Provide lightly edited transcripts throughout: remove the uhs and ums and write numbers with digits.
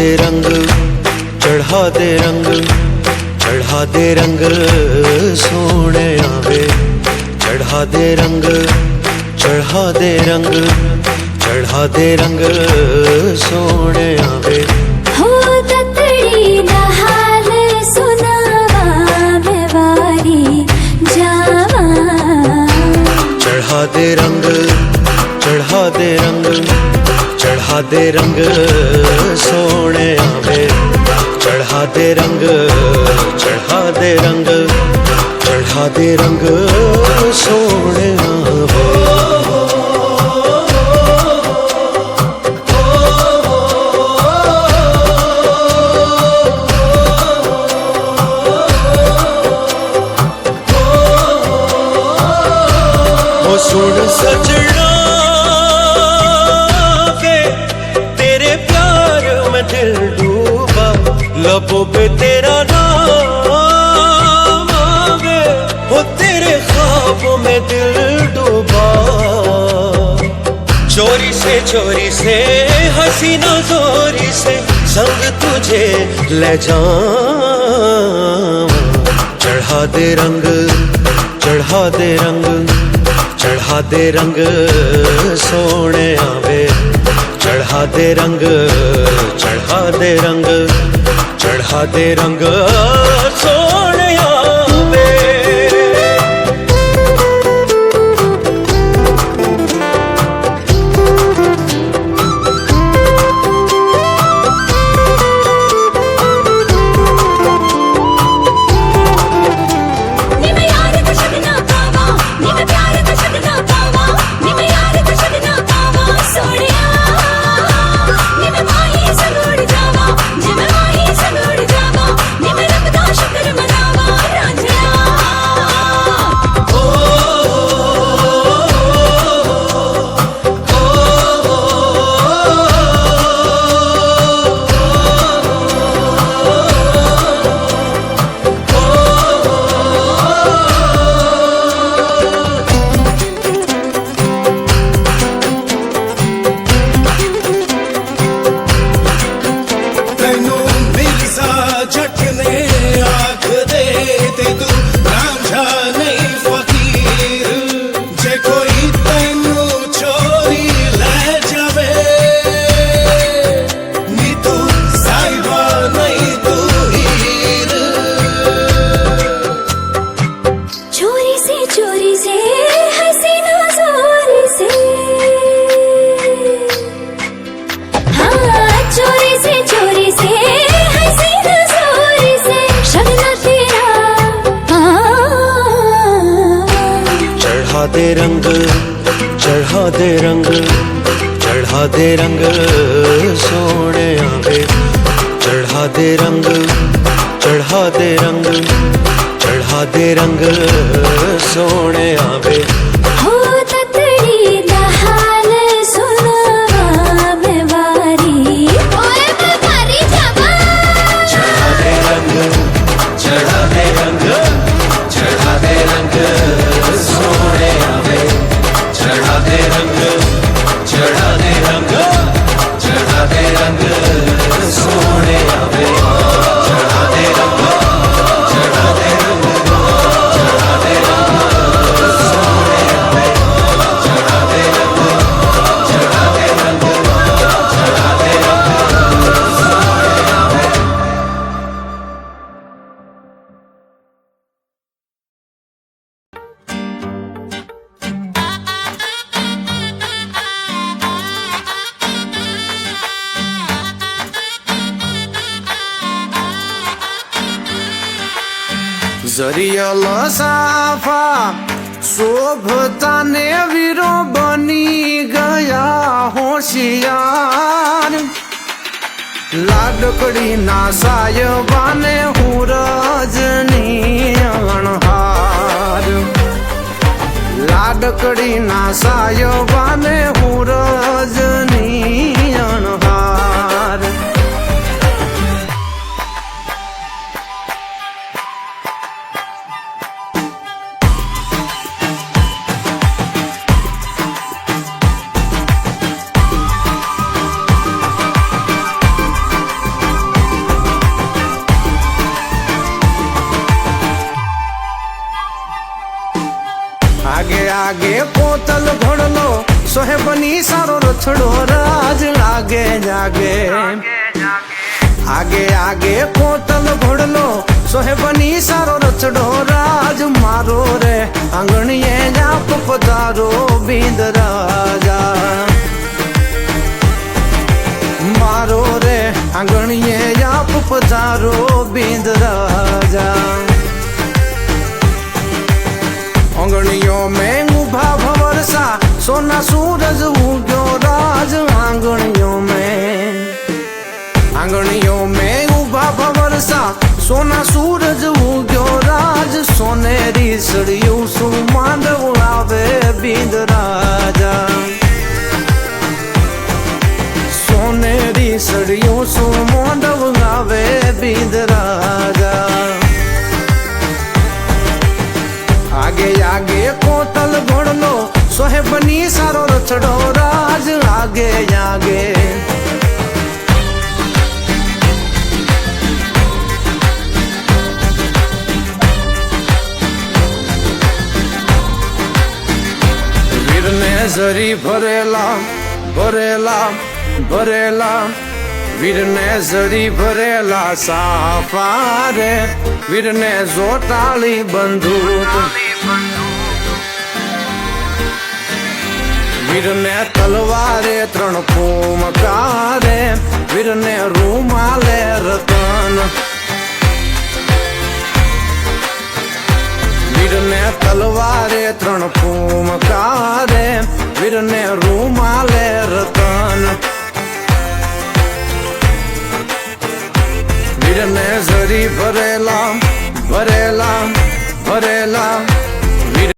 दे रंग, चढ़ा दे रंग, चढ़ा दे रंग सोने आवे। चढ़ा दे रंग, चढ़ा दे रंग, चढ़ा दे रंग सोने आवे। हो ततड़ी दा हाल सुनावा मैं वारी जावा। चढ़ा दे रंग, चढ़ा दे रंग, चढ़ा दे रंग सोने आवे। चढ़ा दे रंग, चढ़ा दे रंग, चढ़ा दे रंग सोने आवे। सुन सजना वे तेरे प्यार में दिल डूबा। लबों पे तेरा नाम आवे, वो तेरे ख्वाबों में दिल डूबा। चोरी से हसीना जोरी से संग तुझे ले जाऊं। चढ़ा दे रंग, चढ़ा दे रंग, चढ़ा दे रंग सोने आवे। चढ़ा दे रंग, चढ़ा दे रंग, चढ़ा दे रंग सोने आवे। चढ़ा दे रंग, चढ़ा दे रंग, चढ़ा दे रंग सोने आवे। चढ़ा दे रंग, चढ़ा दे रंग, चढ़ा दे रंग सोने आवे। हो ततड़ी दा हाल सुनावा मैं वारी, ओए मैं वारी जावा। चढ़ा दे रंग, चढ़ा दे रंग, चढ़ा दे रंग सोने आवे। चढ़ा दे रंग, चढ़ा दे रंग, चढ़ा दे रंग सोने आवे। चढ़ा दे रंग, चढ़ा दे रंग, चढ़ा दे रंग सोने आवे। चढ़ा दे रंग, चढ़ा दे रंग, चढ़ा दे रंग सोने आवे। जरियल साफा शोभता ने वीरो बनी गया होशियार। लाडकड़ी ना सायबाने हूँ रजनी अणहार। लाडकड़ी ना सायबाने हूँ रजनी अणहार। આગે આગે કોતલ ઘોડલો સોહેબની સારો રથડો રાજ આગે જાગે આગે આગે કોતલ ઘોડલો સોહેબની સારો રથડો રાજ મારો રે આંગણીએ જાપ પધારો બિંદ રાજા મારો રે આંગણીએ જાપ પધારો બિંદ રાજા आंगणियों में उभा भवरसा सोना सूरज उग्यो राज आंगणियों में उभा भवरसा सोना सूरज उग्यो राज सोनेरी सड़ियों सु मांडव आवे बिंद राजा सोनेरी सड़ियों सु मांडव आवे बिंद राजा आगे आगे कोतल घोड़लो सोहेबनी सारो रथड़ो राज आगे आगे वीर ने जरी भरेला भरेला भरेला वीर ने जरी भरेला साफारे वीर ने जोटाली बंदूक वीर ने तलवारे त्रण फूमकारे वीर ने रूमाले रतन वीर ने तलवारे त्रण फूमकारे वीर ने रूमाले रतन वीर ने जरी भरेला भरेला भरेला वीर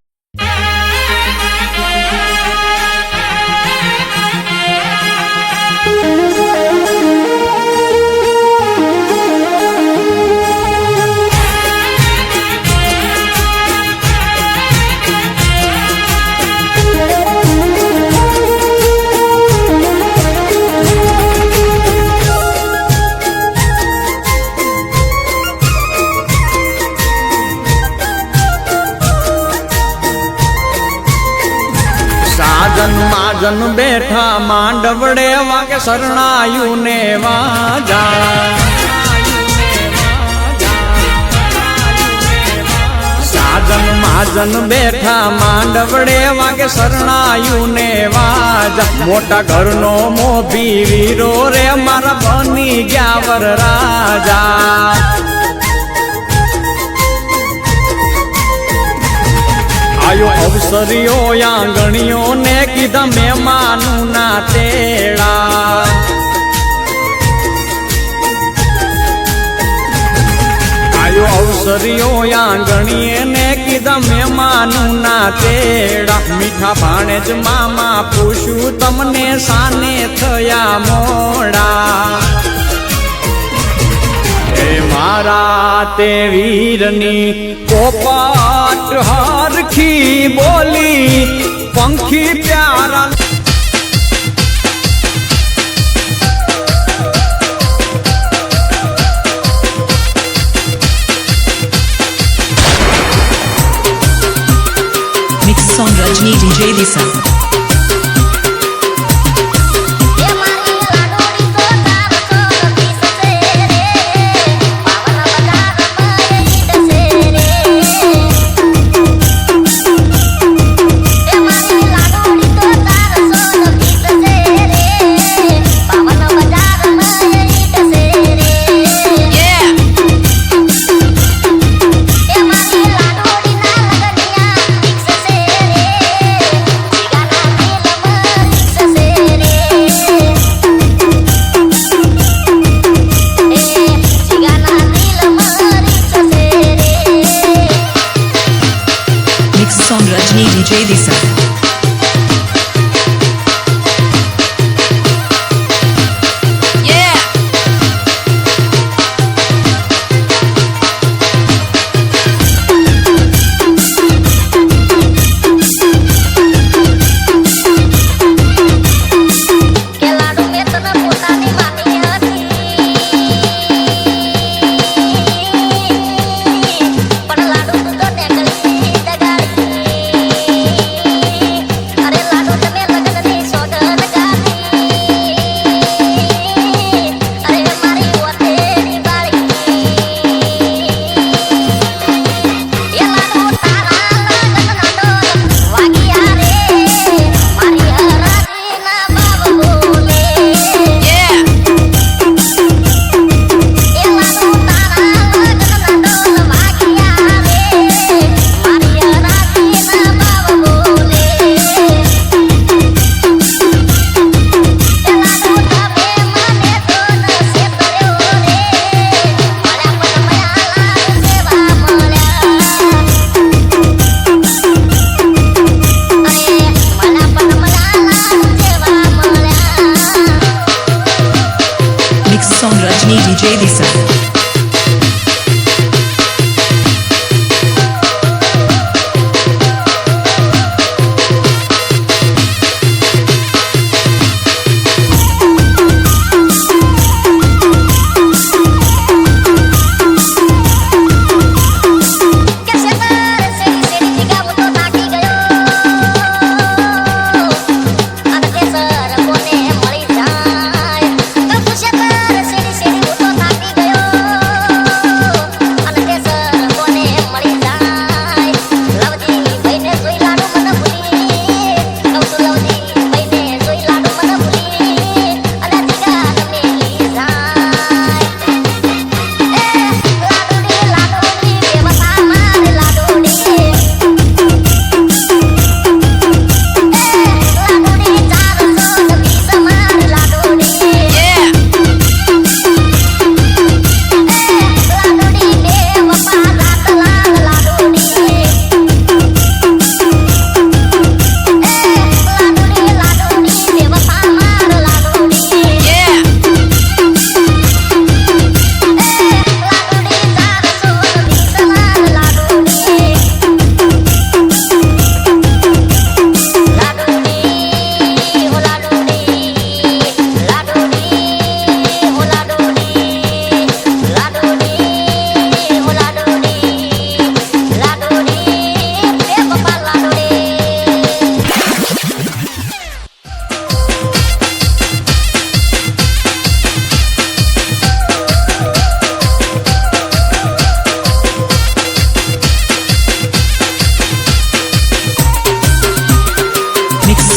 जन बैठा मांडवड़े वाके शरणायु ने वाजा साजन महाजन बैठा मांडवड़े वाके शरणायु ने वाजा मोटा घर नो मोभी वीरो रे मारा बनी गया वर राजा आयो अवसरियो आंगणियों ने कीधा मेहमानू ना तेड़ा आयो अवसरियो आंगणिये ने कीधा मेहमानू ना तेड़ा मीठा भाणेज मामा पूछू तमने साने थया मोड़ा मारा ते वीरनी कोपाट हरखी बोली पंखी प्यारा Mix song Rajni DJ Disa. Rajni DJ Disa.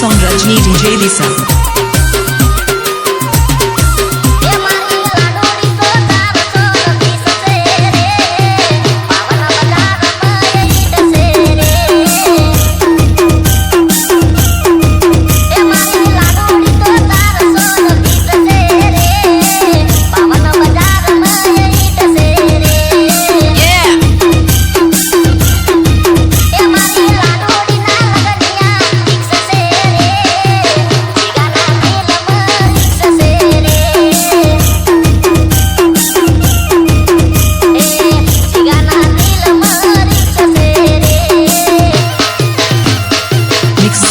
song Rajni DJ Disa.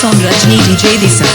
Song Rajni DJ Disa.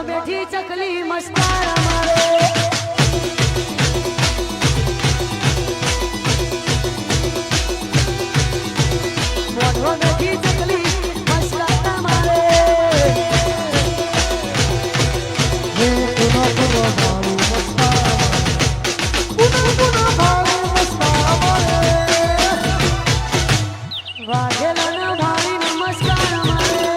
બેઠી ચકલી મસ્કારા મારે મોઢો બેઠી ચકલી મસ્કારા મારે હે પુનો પુનો ભાડું મસ્કારા પુનો પુનો ભાડું મસ્કારા મારે વાઘેલાના ભાડી નમસ્કાર મારે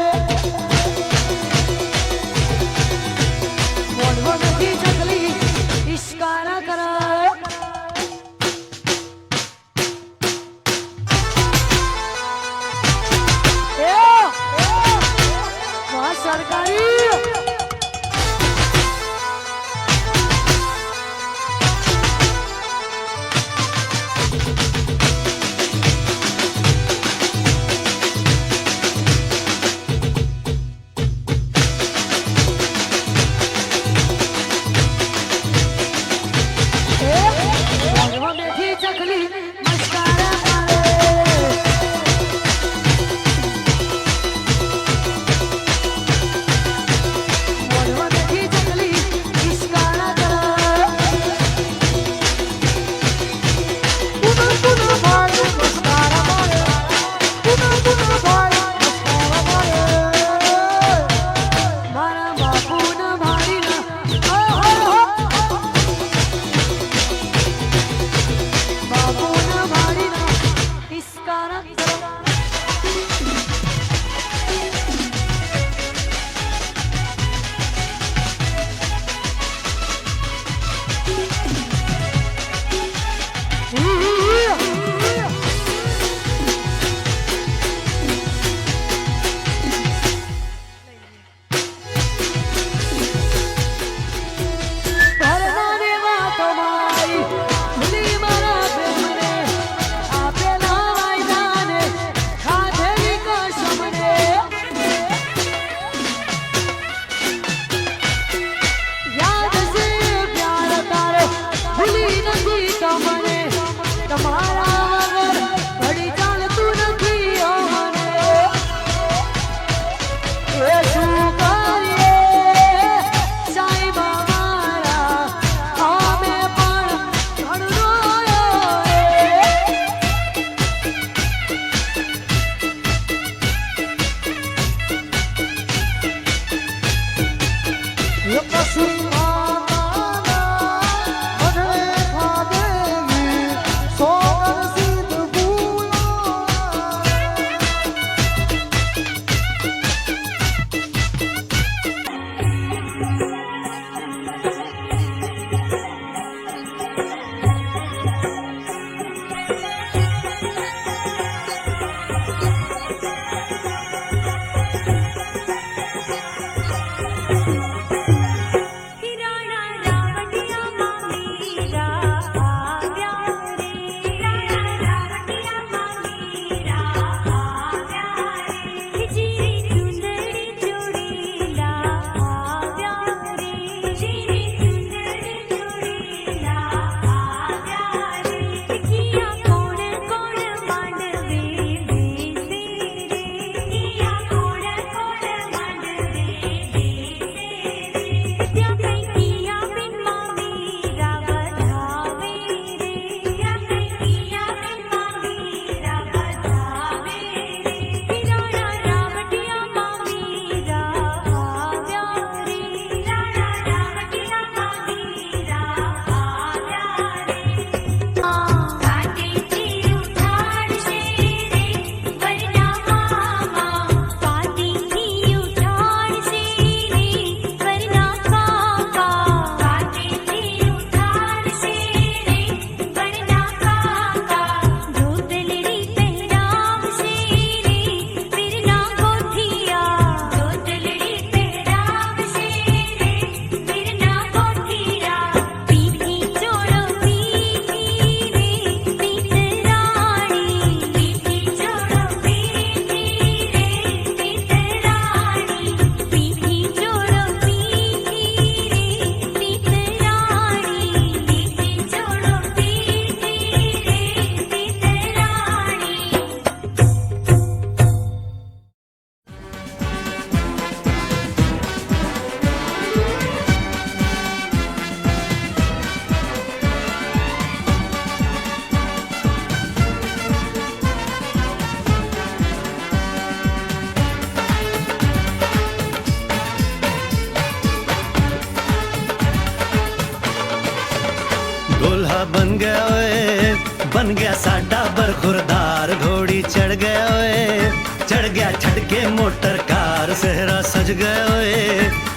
दूल्हा बन गया ओए, बन गया साडा बरखुरदार, घोड़ी चढ़ गया ओए, चढ़ गया छटके मोटर कार, सहरा सज गया ओए,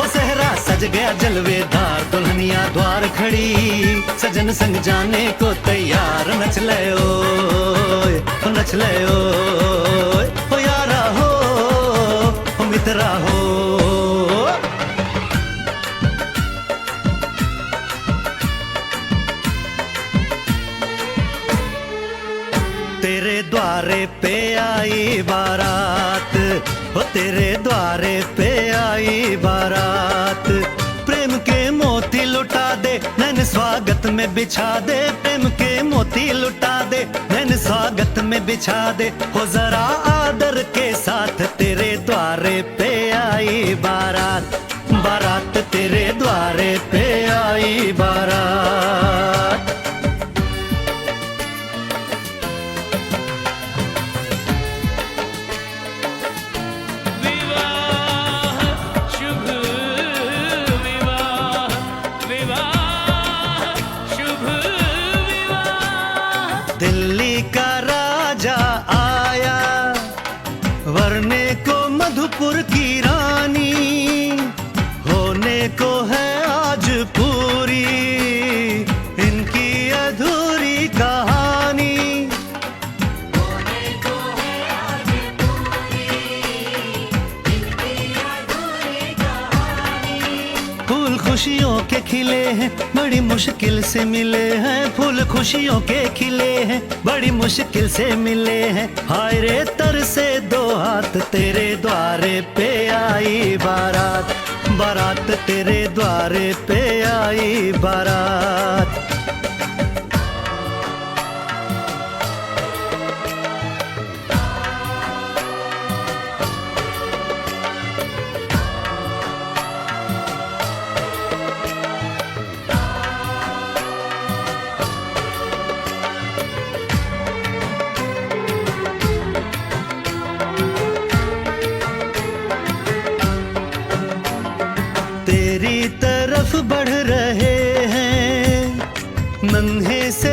ओ सहरा सज गया जलवेदार, दुल्हनिया द्वार खड़ी, सजन संग जाने को तैयार, नच ले ओए, ओ नच ले ओए, ओ यारा हो, ओ मित्रा हो। तेरे द्वारे पे आई बारात, हो तेरे द्वारे पे आई बारात, प्रेम के मोती लुटा दे, नैन स्वागत में बिछा दे, प्रेम के मोती लुटा दे, नैन स्वागत में बिछा दे, हो जरा आदर के साथ तेरे द्वारे पे आई बारात, बारात तेरे द्वारे पे आई बारात। दिल्ली का राजा आया, वरने को मधुपुर की रानी, होने को है आज पूरी इनकी अधूरी कहानी। फूल खुशियों के खिले हैं, बड़ी मुश्किल से मिले हैं, फूल खुशियों के खिले हैं, बड़ी मुश्किल से मिले हैं, हाय रे तर से दो हाथ, तेरे द्वारे पे आई बारात, बारात तेरे द्वारे पे आई बारात। तेरी तरफ बढ़ रहे हैं, नन्हे से